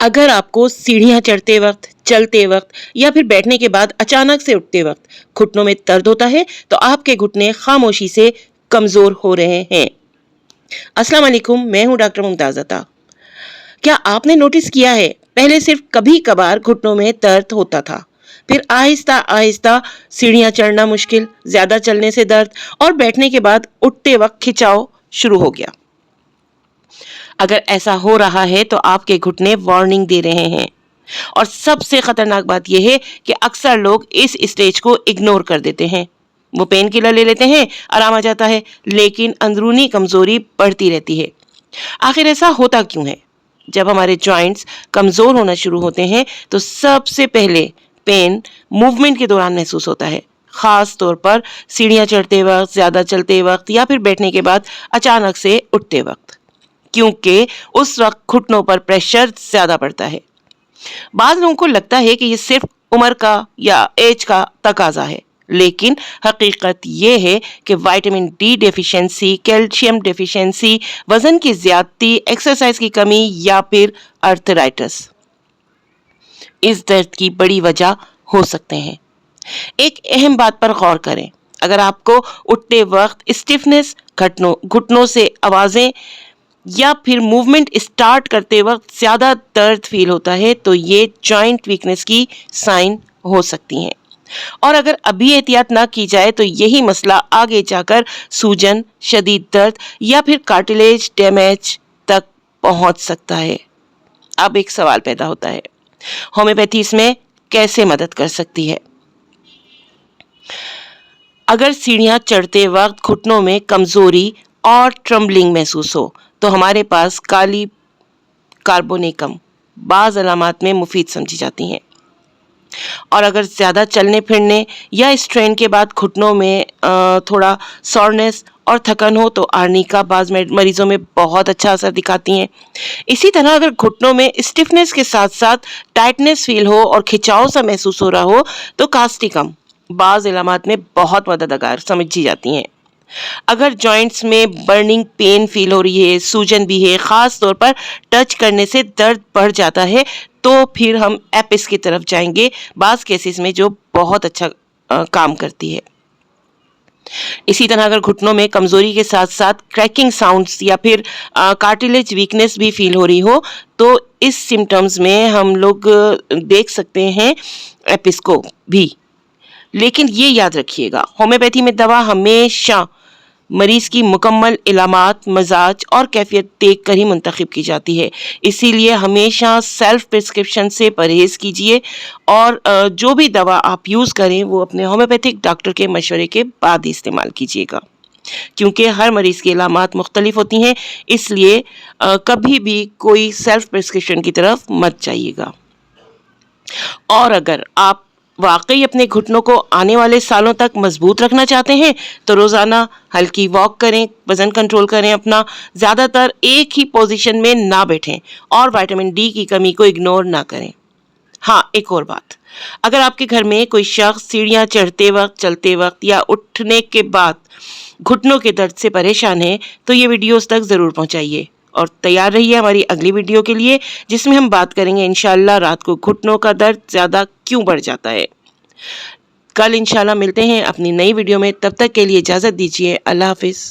اگر آپ کو سیڑھیاں چڑھتے وقت، چلتے وقت یا پھر بیٹھنے کے بعد اچانک سے اٹھتے وقت گھٹنوں میں درد ہوتا ہے تو آپ کے گھٹنے خاموشی سے کمزور ہو رہے ہیں۔ السلام علیکم، میں ہوں ڈاکٹر ممتاز عطا۔ کیا آپ نے نوٹس کیا ہے پہلے صرف کبھی کبھار گھٹنوں میں درد ہوتا تھا، پھر آہستہ آہستہ سیڑھیاں چڑھنا مشکل، زیادہ چلنے سے درد اور بیٹھنے کے بعد اٹھتے وقت کھچاؤ شروع ہو گیا۔ اگر ایسا ہو رہا ہے تو آپ کے گھٹنے وارننگ دے رہے ہیں، اور سب سے خطرناک بات یہ ہے کہ اکثر لوگ اس اسٹیج کو اگنور کر دیتے ہیں۔ وہ پین کلر لے لیتے ہیں، آرام آ جاتا ہے، لیکن اندرونی کمزوری بڑھتی رہتی ہے۔ آخر ایسا ہوتا کیوں ہے؟ جب ہمارے جوائنٹس کمزور ہونا شروع ہوتے ہیں تو سب سے پہلے پین موومنٹ کے دوران محسوس ہوتا ہے، خاص طور پر سیڑھیاں چڑھتے وقت، زیادہ چلتے وقت یا پھر بیٹھنے کے بعد اچانک سے اٹھتے وقت، کیونکہ اس وقت گھٹنوں پر پریشر زیادہ پڑتا ہے۔ بعض لوگوں کو لگتا ہے کہ یہ صرف عمر کا یا ایج کا تقاضا ہے، لیکن حقیقت یہ ہے کہ vitamin D deficiency, calcium deficiency, وزن کی زیادتی، ایکسرسائز کی کمی یا پھر آرتھرائٹس اس درد کی بڑی وجہ ہو سکتے ہیں۔ ایک اہم بات پر غور کریں، اگر آپ کو اٹھتے وقت اسٹفنس، گھٹنوں سے آوازیں یا پھر موومنٹ اسٹارٹ کرتے وقت زیادہ درد فیل ہوتا ہے تو یہ جوائنٹ ویکنس کی سائن ہو سکتی ہیں، اور اگر ابھی احتیاط نہ کی جائے تو یہی مسئلہ آگے جا کر سوجن، شدید درد یا پھر کارٹلیج ڈیمیج تک پہنچ سکتا ہے۔ اب ایک سوال پیدا ہوتا ہے، ہومیوپیتھی اس میں کیسے مدد کر سکتی ہے؟ اگر سیڑھیاں چڑھتے وقت گھٹنوں میں کمزوری اور ٹرمبلنگ محسوس ہو تو ہمارے پاس کالی کاربونیکم بعض علامات میں مفید سمجھی جاتی ہیں، اور اگر زیادہ چلنے پھرنے یا اسٹرین کے بعد گھٹنوں میں تھوڑا سورنس اور تھکن ہو تو آرنیکا بعض مریضوں میں بہت اچھا اثر دکھاتی ہیں۔ اسی طرح اگر گھٹنوں میں اسٹفنس کے ساتھ ساتھ ٹائٹنس فیل ہو اور کھچاؤ سا محسوس ہو رہا ہو تو کاسٹیکم بعض علامات میں بہت مددگار سمجھی جاتی ہیں۔ اگر جوائنٹس میں برننگ پین فیل ہو رہی ہے، سوجن بھی ہے، خاص طور پر ٹچ کرنے سے درد بڑھ جاتا ہے، تو پھر ہم ایپس کی طرف جائیں گے بعض کیسز میں، جو بہت اچھا کام کرتی ہے۔ اسی طرح اگر گھٹنوں میں کمزوری کے ساتھ ساتھ کریکنگ ساؤنڈز یا پھر کارٹلیج ویکنس بھی فیل ہو رہی ہو تو اس سمٹمز میں ہم لوگ دیکھ سکتے ہیں ایپس کو بھی۔ لیکن یہ یاد رکھیے گا، ہومیوپیتھی میں دوا ہمیشہ مریض کی مکمل علامات، مزاج اور کیفیت دیکھ کر ہی منتخب کی جاتی ہے، اسی لیے ہمیشہ سیلف پرسکرپشن سے پرہیز کیجیے، اور جو بھی دوا آپ یوز کریں وہ اپنے ہومیوپیتھک ڈاکٹر کے مشورے کے بعد ہی استعمال کیجیے گا، کیونکہ ہر مریض کی علامات مختلف ہوتی ہیں، اس لیے کبھی بھی کوئی سیلف پرسکرپشن کی طرف مت جائیے گا۔ اور اگر آپ واقعی اپنے گھٹنوں کو آنے والے سالوں تک مضبوط رکھنا چاہتے ہیں تو روزانہ ہلکی واک کریں، وزن کنٹرول کریں اپنا، زیادہ تر ایک ہی پوزیشن میں نہ بیٹھیں اور وائٹامن ڈی کی کمی کو اگنور نہ کریں۔ ہاں، ایک اور بات، اگر آپ کے گھر میں کوئی شخص سیڑھیاں چڑھتے وقت، چلتے وقت یا اٹھنے کے بعد گھٹنوں کے درد سے پریشان ہے تو یہ ویڈیوز تک ضرور پہنچائیے، اور تیار رہیے ہماری اگلی ویڈیو کے لیے جس میں ہم بات کریں گے انشاءاللہ رات کو گھٹنوں کا درد زیادہ کیوں بڑھ جاتا ہے۔ کل انشاءاللہ ملتے ہیں اپنی نئی ویڈیو میں، تب تک کے لیے اجازت دیجیے، اللہ حافظ۔